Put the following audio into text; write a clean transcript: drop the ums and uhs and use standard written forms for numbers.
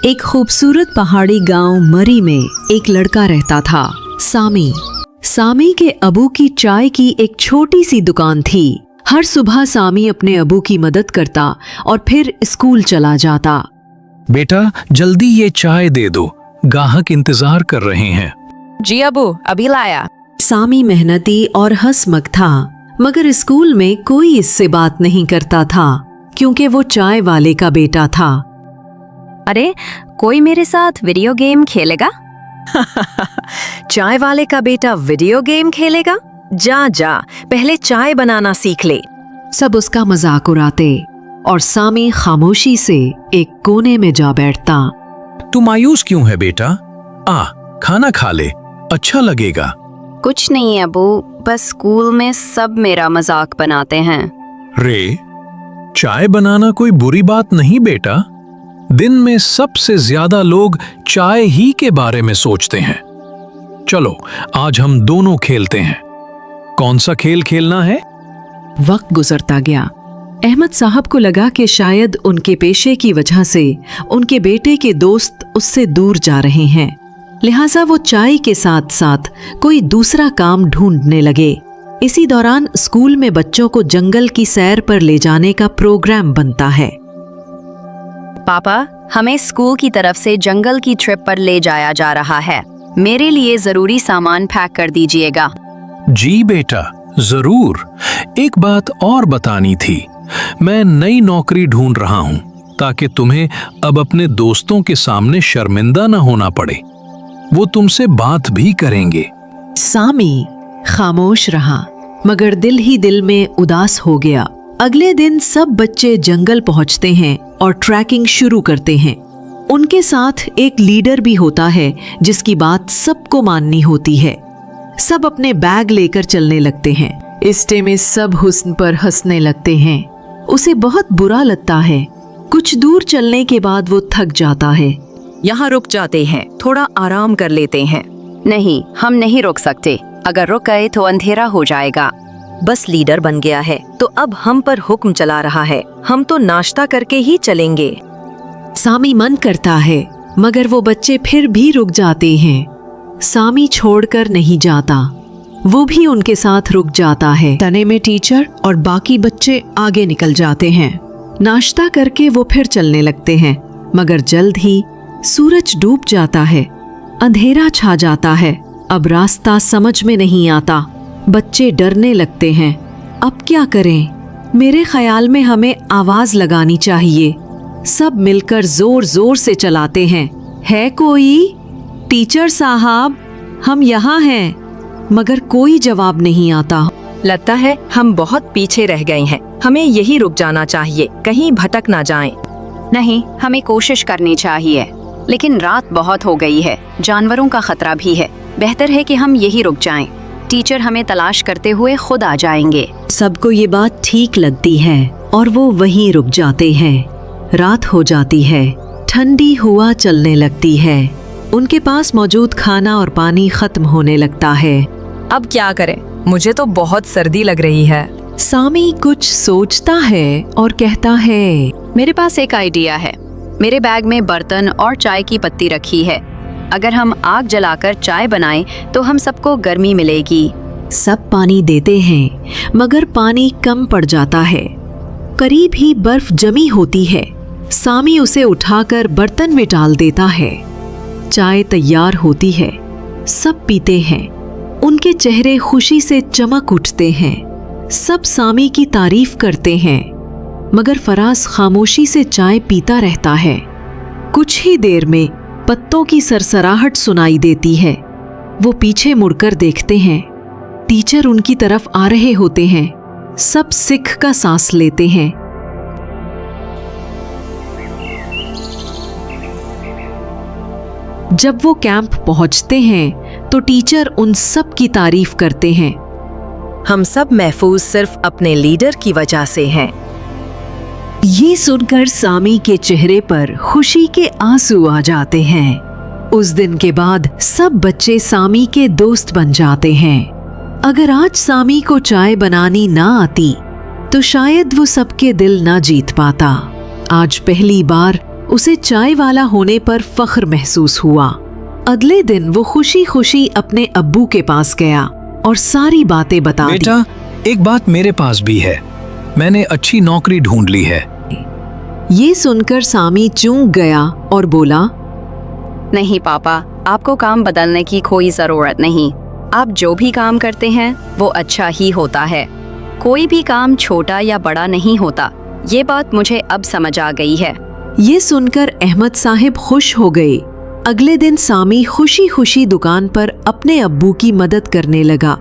एक खूबसूरत पहाड़ी गांव मरी में एक लड़का रहता था, सामी। सामी के अबू की चाय की एक छोटी सी दुकान थी। हर सुबह सामी अपने अबू की मदद करता और फिर स्कूल चला जाता। बेटा जल्दी ये चाय दे दो, गाहक इंतजार कर रहे हैं। जी अबू, अभी लाया। सामी मेहनती और हंसमुख था, मगर स्कूल में कोई इससे बात नहीं करता था क्योंकि वो चाय वाले का बेटा था। अरे कोई मेरे साथ वीडियो गेम खेलेगा? चाय वाले का बेटा वीडियो गेम खेलेगा? जा जा, पहले चाय बनाना सीख ले। सब उसका मजाक उड़ाते और सामी खामोशी से एक कोने में जा बैठता। तू मायूस क्यों है बेटा? खाना खा ले, अच्छा लगेगा। कुछ नहीं अबू, बस स्कूल में सब मेरा मजाक बनाते हैं। रे, चाय बनाना कोई बुरी बात नहीं बेटा। दिन में सबसे ज्यादा लोग चाय ही के बारे में सोचते हैं। चलो आज हम दोनों खेलते हैं। कौन सा खेल खेलना है? वक्त गुजरता गया। अहमद साहब को लगा कि शायद उनके पेशे की वजह से उनके बेटे के दोस्त उससे दूर जा रहे हैं, लिहाजा वो चाय के साथ साथ कोई दूसरा काम ढूंढने लगे। इसी दौरान स्कूल में बच्चों को जंगल की सैर पर ले जाने का प्रोग्राम बनता है। पापा, हमें स्कूल की तरफ से जंगल की ट्रिप पर ले जाया जा रहा है। मेरे लिए जरूरी सामान पैक कर दीजिएगा। जी बेटा, जरूर। एक बात और बतानी थी, मैं नई नौकरी ढूंढ रहा हूं ताकि तुम्हें अब अपने दोस्तों के सामने शर्मिंदा न होना पड़े। वो तुमसे बात भी करेंगे। सामी खामोश रहा, मगर दिल ही दिल में उदास हो गया। अगले दिन सब बच्चे जंगल पहुंचते हैं और ट्रैकिंग शुरू करते हैं। उनके साथ एक लीडर भी होता है जिसकी बात सबको माननी होती है। सब अपने बैग लेकर चलने लगते हैं। इस्टे में सब हुस्न पर हंसने लगते हैं। उसे बहुत बुरा लगता है। कुछ दूर चलने के बाद वो थक जाता है। यहाँ रुक जाते हैं, थोड़ा आराम कर लेते हैं। नहीं, हम नहीं रुक सकते। अगर रुक गए तो अंधेरा हो जाएगा। बस लीडर बन गया है तो अब हम पर हुक्म चला रहा है। हम तो नाश्ता करके ही चलेंगे। सामी मन करता है, मगर वो बच्चे फिर भी रुक जाते हैं। सामी छोड़कर नहीं जाता, वो भी उनके साथ रुक जाता है। तने में टीचर और बाकी बच्चे आगे निकल जाते हैं। नाश्ता करके वो फिर चलने लगते हैं, मगर जल्द ही सूरज डूब जाता है। अंधेरा छा जाता है। अब रास्ता समझ में नहीं आता। बच्चे डरने लगते हैं। अब क्या करें? मेरे ख्याल में हमें आवाज लगानी चाहिए। सब मिलकर जोर जोर से चलाते हैं। है कोई? टीचर साहब, हम यहाँ हैं। मगर कोई जवाब नहीं आता। लगता है हम बहुत पीछे रह गए हैं। हमें यही रुक जाना चाहिए, कहीं भटक ना जाएं। नहीं, हमें कोशिश करनी चाहिए, लेकिन रात बहुत हो गई है। जानवरों का खतरा भी है। बेहतर है कि हम यही रुक जाएं। टीचर हमें तलाश करते हुए खुद आ जाएंगे। सबको ये बात ठीक लगती है और वो वहीं रुक जाते हैं। रात हो जाती है। ठंडी हवा चलने लगती है। उनके पास मौजूद खाना और पानी खत्म होने लगता है। अब क्या करें? मुझे तो बहुत सर्दी लग रही है। सामी कुछ सोचता है और कहता है, मेरे पास एक आइडिया है। मेरे बैग में बर्तन और चाय की पत्ती रखी है। अगर हम आग जलाकर चाय बनाएं तो हम सबको गर्मी मिलेगी। सब पानी देते हैं, मगर पानी कम पड़ जाता है। करीब ही बर्फ जमी होती है। सामी उसे उठाकर बर्तन में डाल देता है। चाय तैयार होती है। सब पीते हैं। उनके चेहरे खुशी से चमक उठते हैं। सब सामी की तारीफ करते हैं, मगर फराज खामोशी से चाय पीता रहता है। कुछ ही देर में पत्तों की सरसराहट सुनाई देती है। वो पीछे मुड़कर देखते हैं। टीचर उनकी तरफ आ रहे होते हैं। सब सिख का सांस लेते हैं। जब वो कैंप पहुंचते हैं तो टीचर उन सब की तारीफ करते हैं। हम सब महफूज सिर्फ अपने लीडर की वजह से हैं। ये सुनकर सामी के चेहरे पर खुशी के आंसू आ जाते हैं। उस दिन के बाद सब बच्चे सामी के दोस्त बन जाते हैं। अगर आज सामी को चाय बनानी ना आती तो शायद वो सबके दिल ना जीत पाता। आज पहली बार उसे चाय वाला होने पर फख्र महसूस हुआ। अगले दिन वो खुशी खुशी अपने अब्बू के पास गया और सारी बातें बता दी। बेटा, एक बात मेरे पास भी है, मैंने अच्छी नौकरी ढूंढ ली है। ये सुनकर सामी चूक गया और बोला, नहीं पापा, आपको काम बदलने की कोई ज़रूरत नहीं। आप जो भी काम करते हैं वो अच्छा ही होता है। कोई भी काम छोटा या बड़ा नहीं होता। ये बात मुझे अब समझ आ गई है। ये सुनकर अहमद साहिब खुश हो गए। अगले दिन सामी खुशी खुशी दुकान पर अपने अब्बू की मदद करने लगा।